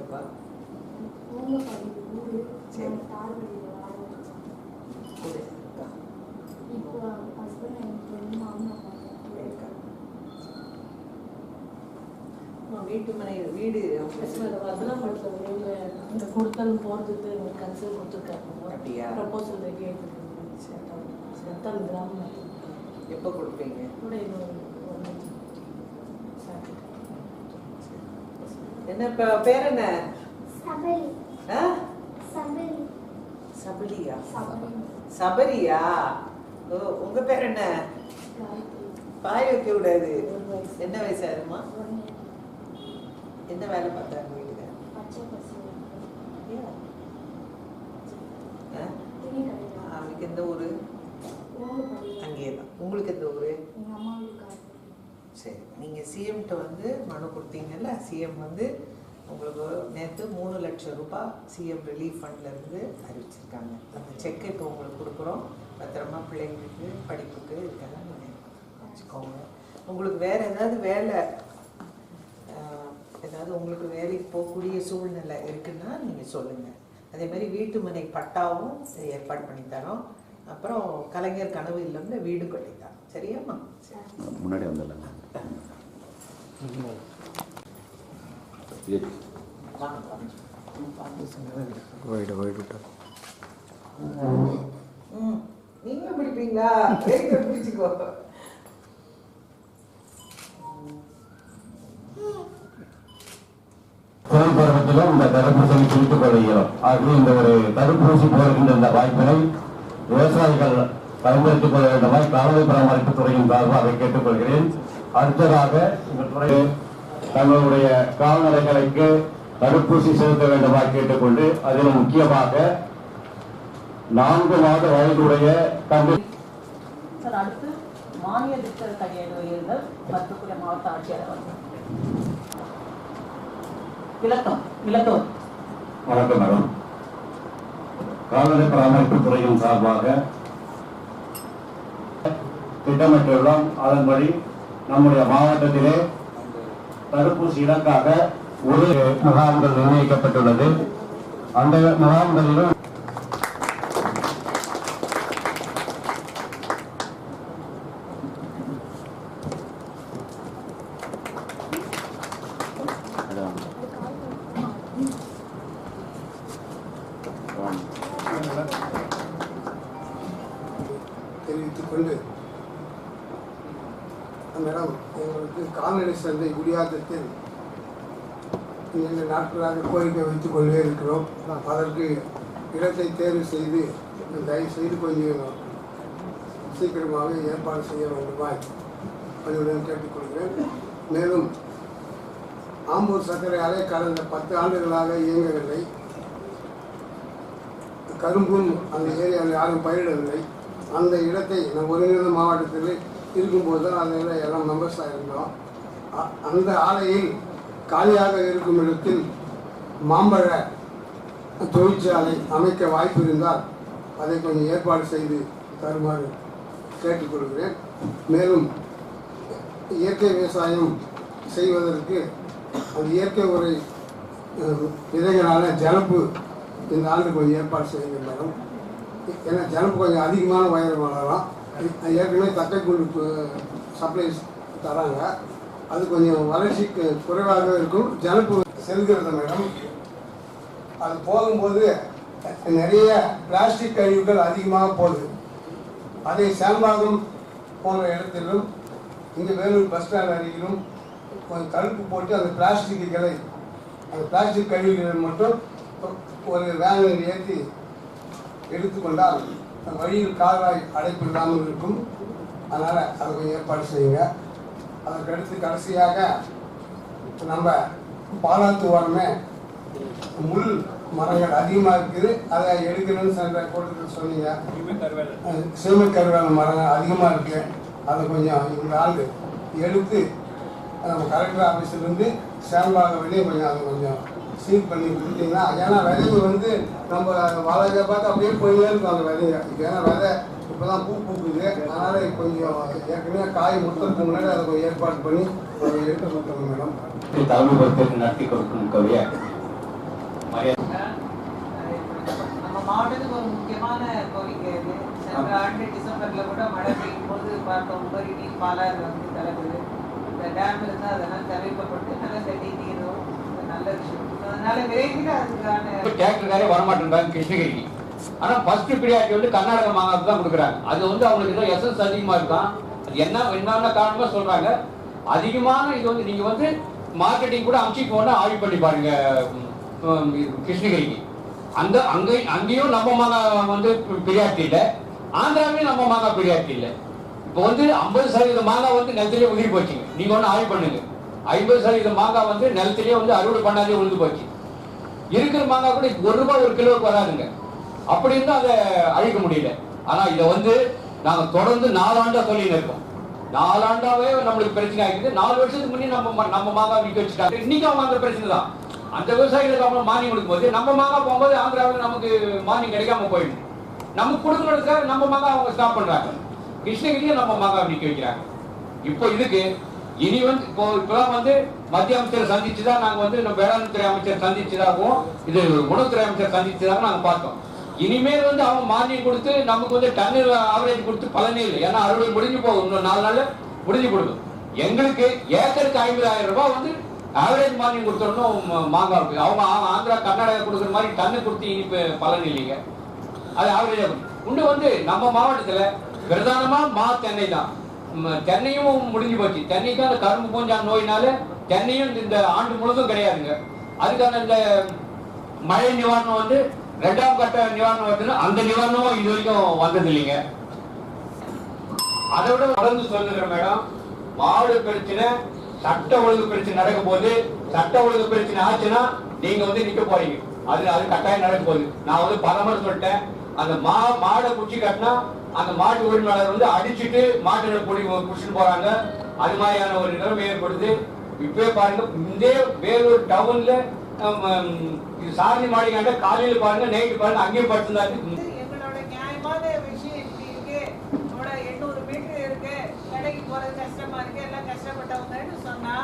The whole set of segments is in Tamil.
ரூபா. சரி வீட்டு மனை வீடு அதெல்லாம் அந்த கொடுத்தல் போகிறதுக்கு கன்சல் கொடுத்துருக்காங்க. அப்படியா? ப்ரப்போசல் ரெடி ஆகிட்டு கிராமம். எப்போ கொடுப்பீங்க? என்ன பேர் என்ன? சபலியா? சபரியா? உங்க பேர் என்ன? பாய் வைக்க கூடாது. என்ன வயசாயிருமா? என்ன வேலை பார்த்தாங்க வீட்டுல? அவனுக்கு எந்த ஊரு? அங்கேதான். உங்களுக்கு எந்த ஊரு? சரி, நீங்க சிஎம்கிட்ட வந்து மனு கொடுத்தீங்கல்ல, சிஎம் வந்து உங்களுக்கு நேற்று 3 லட்சம் ரூபாய் சிஎம் ரிலீஃப் ஃபண்ட்ல இருந்து அறிவிச்சிருக்காங்க. அந்த செக்கை இப்போ உங்களுக்கு கொடுக்குறோம். பத்திரமா பிள்ளைங்களுக்கு படிப்புக்கு இதுக்கெல்லாம் வச்சுக்கோங்க. உங்களுக்கு வேற ஏதாவது வேலை, ஏதாவது உங்களுக்கு வேலைக்கு போகக்கூடிய சூழ்நிலை இருக்குன்னா நீங்கள் சொல்லுங்கள். அதே மாதிரி வீட்டு மனை பட்டாவும் ஏற்பாடு பண்ணி தரோம். அப்புறம் கலைஞர் கனவு இல்லம்ல வீடு கட்டித்தான். சரியாம்மா? முன்னாடி வந்துடலாம். நீங்களும் பிடிப்பீங்களா? பிடிச்சிக்கோ. பருவத்திலும் இந்த தடுப்பூசியை குறித்துக் கொள்கிறோம். ஆகவே இந்த ஒரு தடுப்பூசி போடுகின்ற இந்த வாய்ப்பினை விவசாயிகள் பயன்படுத்திக் கொள்ள வேண்டுமாய் கால்நடை பராமரிப்பு துறையின் சார்பாக கேட்டுக்கொள்கிறேன். அடுத்ததாக இந்த துறை தங்களுடைய கால்நடைகளுக்கு தடுப்பூசி செலுத்த வேண்டுமாய் கேட்டுக்கொண்டு அதில் முக்கியமாக 4 மாத வயதுடைய அடுத்து மானிய திட்ட கையெழுத்துகள் மருத்துவ மாவட்ட ஆட்சியாளர் விளக்கம். வணக்கம் மேடம். கால்நடை பராமரிப்பு துறையின் சார்பாக திட்டமிட்டுள்ளோம். அதன்படி நம்முடைய மாவட்டத்திலே தடுப்பூசி இலக்காக ஒரு முகாம்கள் நிர்ணயிக்கப்பட்டுள்ளது. அந்த முகாம்களிலும் தெரிவித்துக் கொண்டு, மேடம், எங்களுக்கு கால்நடை சந்தை குடியாத்தத்தில் 2 நாட்களாக கோரிக்கை வைத்துக் கொண்டே இருக்கிறோம். அதற்கு இடத்தை தேர்வு செய்து தயவு செய்து கொஞ்சம் சீக்கிரமாக ஏற்பாடு செய்ய வேண்டுமாய் பணியுடன் கேட்டுக்கொள்கிறேன். மேலும் ஆம்பூர் சர்க்கரை ஆலை கடந்த 10 ஆண்டுகளாக இயங்கவில்லை. கரும்பும் அந்த ஏரியாவில் யாரும் பயிரிடவில்லை. அந்த இடத்தை நம் ஒருங்கிணைந்த மாவட்டத்தில் இருக்கும்போது தான் அதில் எல்லாம் மெம்பர்ஸாக இருந்தோம். அந்த ஆலையில் காலியாக இருக்கும் இடத்தில் மாம்பழ தொழிற்சாலை அமைக்க வாய்ப்பு இருந்தால் அதை கொஞ்சம் ஏற்பாடு செய்து தருமாறு கேட்டுக்கொள்கிறேன். மேலும் இயற்கை விவசாயம் செய்வதற்கு அந்த இயற்கை உரை விதைகளான ஜலப்பு இந்த ஆண்டு கொஞ்சம் ஏற்பாடு செய்யுங்க மேடம். ஏன்னா ஜலப்பு கொஞ்சம் அதிகமான உயரம் வளரலாம். ஏற்கனவே தட்டைக்குண்டு சப்ளைஸ் தராங்க, அது கொஞ்சம் வளர்ச்சிக்கு குறைவாக இருக்கும். ஜலப்பு செல்கிறது மேடம். அது போகும்போது நிறைய பிளாஸ்டிக் கழிவுகள் அதிகமாக போகுது. அதை சேம்பாக்கம் போன்ற இடத்திலும் இங்கே வேலூர் பஸ் ஸ்டாண்ட் அருகிலும் கொஞ்சம் தடுப்பு போட்டு அந்த பிளாஸ்டிக்குகளை, அந்த பிளாஸ்டிக் கழிவுகளை மட்டும் ஒரு வேனில் ஏற்றி எடுத்துக்கொண்டால் வழியில் கால்வாய் அடைப்பு இல்லாமல் இருக்கும். அதனால் அதை கொஞ்சம் ஏற்பாடு செய்யுங்க. அதற்கடுத்து கடைசியாக நம்ம பாலாத்து ஓரமே முள் மரங்கள் அதிகமாக இருக்குது. அதை எடுக்கணும்னு சென்ற கூட்டத்தில் சொன்னீங்க. சீமை கருவேல மரங்கள் அதிகமாக இருக்குது. அதை கொஞ்சம் இந்த ஆண்டு எடுத்து நம்ம கலெக்டர் ஆஃபீஸ்லேருந்து சேம்பாக வெளியே கொஞ்சம் அதை கொஞ்சம் சீல் பண்ணி கொடுத்தீங்கன்னா, ஏன்னா விதைங்க வந்து நம்ம வளர்க்க பார்த்து அப்படியே போயிட்டே இருக்கும் அந்த விதைங்க. ஏன்னா விதை இப்போ தான் பூ பூக்குது. அதனால் கொஞ்சம் ஏற்கனவே காய் முட்டத்துக்கு முன்னாடி அதை கொஞ்சம் ஏற்பாடு பண்ணி அதை எடுத்து கொடுத்துருங்க மேடம். தலைமை பொறுப்பேற்று நடத்தி கொடுக்கும் கவியா நம்ம மாவட்டத்துக்கு ஒரு முக்கியமான கோரிக்கை இது. சென்ற ஆண்டு டிசம்பர்ல கூட மழை பெய்யும் போது பார்த்தோம், உபரி நீர் பாலாறு வந்து கலக்குது. இந்த டேம்ல இருந்து அதெல்லாம் தவிர்க்கப்பட்டு நல்ல தண்ணி நீரும் நல்ல விஷயம். அதனால விரைவில் அதுக்கான டிராக்டர்காரே வரமாட்டேன்றாங்க கிருஷ்ணகிரிக்கு. ஆனா ஃபர்ஸ்ட் ப்ரியாரிட்டி வந்து கர்நாடக மாங்காய்க்கு தான் கொடுக்குறாங்க. அது வந்து அவங்களுக்கு ஏதோ எசன்ஸ் அதிகமா இருக்கான். அது என்னென்ன காரணமா சொல்றாங்க. அதிகமான இது வந்து நீங்க வந்து மார்க்கெட்டிங் கூட அம்சிக்கு போனா ஆய்வு பண்ணி பாருங்க கிருஷ்ணகிரிக்கு. அங்கேயும் நம்ம மாங்காய் வந்து ப்ரியாரிட்டி இல்லை, ஆந்திராவிலையும் நம்ம மாங்காய் ப்ரியாரிட்டி இல்லை. இப்போ வந்து 50% மாங்காய் வந்து நிலத்திலேயே உதிரி போச்சுங்க. நீங்க ஒன்று ஆய்வு பண்ணுங்க. 50% மாங்காய் வந்து நிலத்திலேயே வந்து அறுவடை பண்ணாதே உழுது போச்சு. இருக்கிற மாங்காய் கூட ₹1 ஒரு கிலோவுக்கு வராதுங்க. அப்படி இருந்தால் அதை அழிக்க முடியல. ஆனா இதை வந்து நாங்க தொடர்ந்து 4 ஆண்டா சொல்லிட்டு இருக்கோம். 4 ஆண்டாவே நம்மளுக்கு பிரச்சனை ஆகிடுது. 4 வருஷத்துக்கு முன்னே நம்ம மாங்காய் விற்க வச்சுட்டாங்க. இன்னைக்கு அவங்க அந்த பிரச்சனை தான். அந்த விவசாயிகளுக்கு அவங்க மானியம் கொடுக்கும்போது நம்ம மாங்காய் போகும்போது ஆந்திராவில் நமக்கு மானியம் கிடைக்காம போயிடும். நமக்கு கொடுக்கறதுக்காக நம்ம மாங்காய் அவங்க ஸ்டாப் பண்றாங்க. கிருஷ்ணகிரியும் நம்ம மாங்காய் விற்க வைக்கிறாங்க. இப்போ இதுக்கு இனி வந்து இப்பதான் வந்து மத்திய அமைச்சர் சந்திச்சுதான் நாங்க வந்து வேளாண் துறை அமைச்சர் சந்திச்சதாகவும் இது உணவுத்துறை அமைச்சர் சந்திச்சதாக நாங்க பார்த்தோம். இனிமேல் வந்து அவங்க மானியம் கொடுத்து நமக்கு வந்து டன் ஆவரேஜ் கொடுத்து பலனே இல்லை. ஏன்னா அறுவடை முடிஞ்சு போகும், இன்னும் 4 நாள்ல முடிஞ்சு கொடுக்கும். எங்களுக்கு ஏக்கருக்கு 50,000 ரூபாய் வந்து ஆவரேஜ் மானியம் கொடுத்தோம்னா மாங்காய் இருக்கு. அவங்க ஆந்திரா கர்நாடகா கொடுக்குற மாதிரி டன்னு கொடுத்து இனிப்பு பலன் இல்லைங்க. அது ஆவரேஜா இன்னும் வந்து நம்ம மாவட்டத்துல பிரதானமா தென்னை தான். தென்னையும் முடிஞ்சு போச்சு. தென்னைக்கு அந்த கரும்பு பூஞ்சா நோயினால தென்னையும் இந்த ஆண்டு முழுதும் கிடையாதுங்க. அதுக்கான இந்த மழை நிவாரணம் வந்து 2ஆம் கட்ட நிவாரணம் வருதுன்னா அந்த நிவாரணமும் இது வரைக்கும் வந்தது இல்லைங்க. அதை விட தொடர்ந்து சொல்லுகிறேன் மேடம், மாடு பிரச்சனை சட்ட ஒழுங்கு பிரச்சனை நடக்கும் போது சட்ட ஒழுங்கு பிரச்சனை ஆச்சுன்னா நீங்க வந்து நிக்க போறீங்க. அது கட்டாயம் நடக்கும் போது நான் வந்து பலமுறை சொல்லிட்டேன். அந்த மாடை குச்சி கட்டினா அந்த மாட்டு உரிமையாளர் வந்து அடிச்சுட்டு மாட்டு குடிச்சுட்டு போறாங்க. அது மாதிரியான ஒரு நிலைமை ஏற்படுது. இப்பவே பாருங்க, இந்த வேலூர் டவுன்ல சாரதி மாடிக்காண்ட காலையில பாருங்க, நைட்டு பாருங்க, அங்கேயும் படுத்துதான். எங்களோட நியாயமான விஷயம் இப்படி இருக்கு. 800 மீட்டர் இருக்கு, கடைக்கு போறது கஷ்டமா இருக்கு, எல்லாம் கஷ்டப்பட்டவங்கன்னு சொன்னா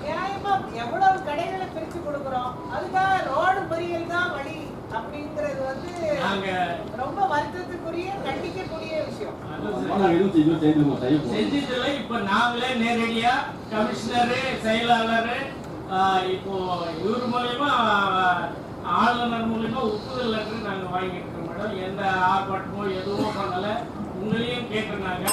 நியாயமா எவ்வளவு கடைகளை பிரிச்சு கொடுக்குறோம். அதுக்காக ரோடு மறியல் தான் வழி அப்படிங்கிறது வந்து ரொம்ப வருத்தத்துக்குரிய கண்டிக்கக்கூடிய விஷயம். செஞ்சதில்லை. இப்ப நாங்களே நேரடியா கமிஷனரு செயலாளர் இப்போ இவர் மூலயமா ஆளுநர் மூலயமா ஒப்புதல் லெட்டர் நாங்க வாங்கிட்டு மேடம். எந்த ஆர்ப்பாட்டமோ எதுவும் பண்ணல. உங்களையும் கேட்டிருந்தாங்க.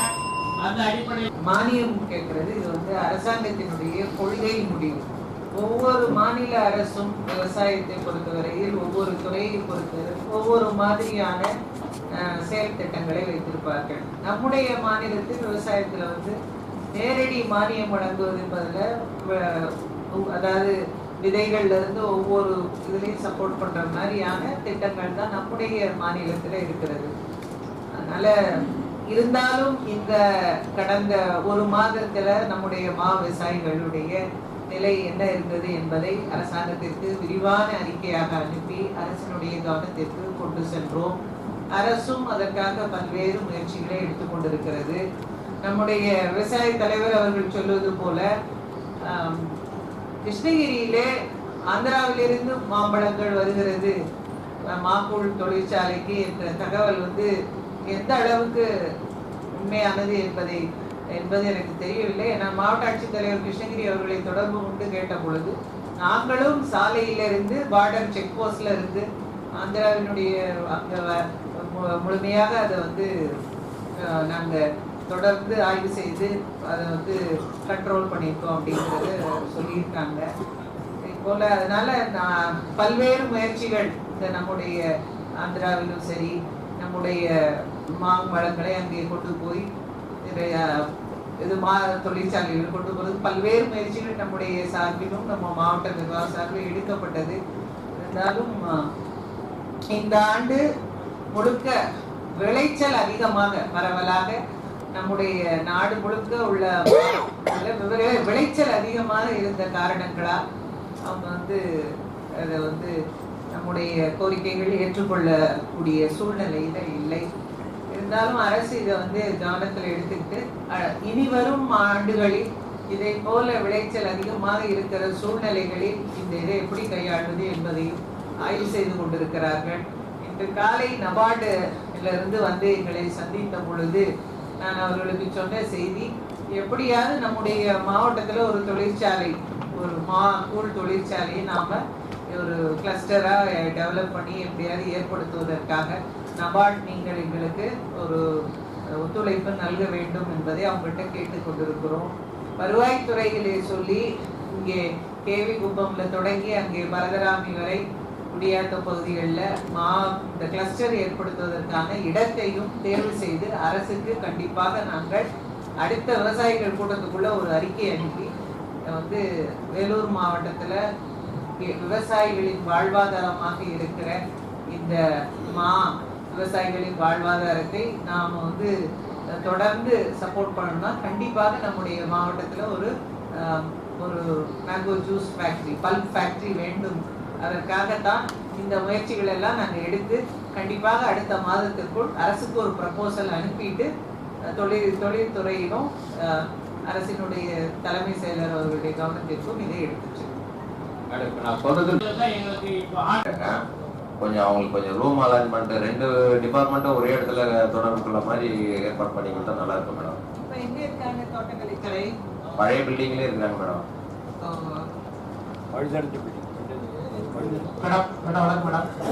அந்த அடிப்படையில் மானியம் கேட்கறது இது வந்து அரசாங்கத்தினுடைய கொள்கை முடிவு. ஒவ்வொரு மாநில அரசும் விவசாயத்தை பொறுத்தவரையில் ஒவ்வொரு துறையை பொறுத்தவரை ஒவ்வொரு மாதிரியான செயல் திட்டங்களை வைத்திருப்பார்கள். நம்முடைய மாநிலத்தில் விவசாயத்தில் வந்து நேரடி மானியம் வழங்குவது பதில், அதாவது விதைகள்ல இருந்து ஒவ்வொரு இதுலையும் சப்போர்ட் பண்ற மாதிரியான திட்டங்கள் தான் நம்முடைய மாநிலத்தில் இருக்கிறது. அதனால இருந்தாலும் இந்த கடந்த ஒரு மாதத்துல நம்முடைய விவசாயிகளுடைய நிலை என்ன இருந்தது என்பதை அரசாங்கத்திற்கு விரிவான அறிக்கையாக அனுப்பி அரசினுடைய கவனத்திற்கு கொண்டு சென்றோம். அரசும் அதற்காக பல்வேறு முயற்சிகளை எடுத்துக்கொண்டிருக்கிறது. நம்முடைய விவசாய தலைவர் அவர்கள் சொல்வது போல கிருஷ்ணகிரியிலே ஆந்திராவிலிருந்து மாம்பழங்கள் வருகிறது மாக்கூழ் தொழிற்சாலைக்கு என்ற தகவல் வந்து எந்த அளவுக்கு உண்மையானது என்பது எனக்கு தெரியவில்லை. நான் மாவட்ட ஆட்சித்தலைவர் கிருஷ்ணகிரி அவர்களை தொடர்பு கொண்டு கேட்ட பொழுது நாங்களும் சாலையிலிருந்து பார்டர் செக் போஸ்ட்ல இருந்து ஆந்திராவினுடைய அங்கே முழுமையாக அதை வந்து நாங்கள் தொடர்ந்து ஆய்வு செய்து அதை வந்து கண்ட்ரோல் பண்ணியிருக்கோம் அப்படிங்கிறத சொல்லியிருக்காங்க. போல அதனால நான் பல்வேறு முயற்சிகள் இந்த நம்முடைய ஆந்திராவிலும் சரி நம்முடைய மாம்பழங்களை அங்கே கொண்டு போய் இது தொழிற்சாலைகள் கொண்டு போகிறது பல்வேறு முயற்சிகள் நம்முடைய சார்பிலும் நம்ம மாவட்ட நிர்வாக சார்பில் எடுக்கப்பட்டது. இருந்தாலும் இந்த ஆண்டு முழுக்க விளைச்சல் அதிகமாக பரவலாக நம்முடைய நாடு முழுக்க உள்ள விளைச்சல் அதிகமாக இருந்த காரணங்களால் அவங்க வந்து அதை வந்து நம்முடைய கோரிக்கைகள் ஏற்றுக்கொள்ளக்கூடிய சூழ்நிலையில இல்லை. இருந்தாலும் அரசு இதை வந்து கவனத்தில் எடுத்துக்கிட்டு இனி வரும் ஆண்டுகளில் இதை போல விளைச்சல் அதிகமாக இருக்கிற சூழ்நிலைகளில் இந்த இதை எப்படி கையாளுவது என்பதையும் ஆய்வு செய்து கொண்டிருக்கிறார்கள். இன்று காலை நபார்டிலிருந்து வந்து எங்களை சந்தித்த பொழுது நான் அவர்களுக்கு சொன்ன செய்தி, எப்படியாவது நம்முடைய மாவட்டத்தில் ஒரு தொழிற்சாலை, ஒரு கூழ் தொழிற்சாலையை நாம் ஒரு கிளஸ்டராக டெவலப் பண்ணி எப்படியாவது ஏற்படுத்துவதற்காக நபார்ட் நீங்கள் எங்களுக்கு ஒரு ஒத்துழைப்பு நல்க வேண்டும் என்பதை அவங்ககிட்ட கேட்டுக்கொண்டிருக்கிறோம். வருவாய்த்துறையிலே சொல்லி இங்கே கேவி குப்பம்ல தொடங்கி அங்கே பரதராமி வரை குடியாத்த பகுதிகளில் இந்த கிளஸ்டர் ஏற்படுத்துவதற்கான இடத்தையும் தேர்வு செய்து அரசுக்கு கண்டிப்பாக நாங்கள் அடுத்த விவசாயிகள் கூட்டத்துக்குள்ள ஒரு அறிக்கை அனுப்பி வந்து வேலூர் மாவட்டத்தில் விவசாயிகளின் வாழ்வாதாரமாக இருக்கிற இந்த விவசாயிகளின் வாழ்வாதாரத்தை நாம் வந்து தொடர்ந்து சப்போர்ட் பண்ணணும்னா கண்டிப்பாக நம்முடைய மாவட்டத்தில் ஒரு mango juice factory, bulb factory வேண்டும். அதற்காகத்தான் இந்த முயற்சிகள் எல்லாம் நாங்கள் எடுத்து கண்டிப்பாக அடுத்த மாதத்திற்குள் அரசுக்கு ஒரு ப்ரப்போசல் அனுப்பிட்டு தொழில்துறையிலும் அரசினுடைய தலைமை செயலர் அவர்களுடைய கவனத்திற்கும் இதை எடுத்துச்சு. நான் சொல்றது எங்களுக்கு இப்போ கொஞ்சம் அவங்களுக்கு கொஞ்சம் ரூம் அலைன்மெண்ட் 2 டிபார்ட்மெண்ட்டும் ஒரே இடத்துல தொடர்புக்குள்ள மாதிரி ஏற்பாடு பண்ணி கொடுத்தா நல்லா இருக்கும் மேடம். இப்போ எங்கே இருக்காங்க தோட்டக்கலைத்துறை? பழைய பில்டிங்லேயே இருக்காங்க மேடம். மேடம் வணக்கம் மேடம்.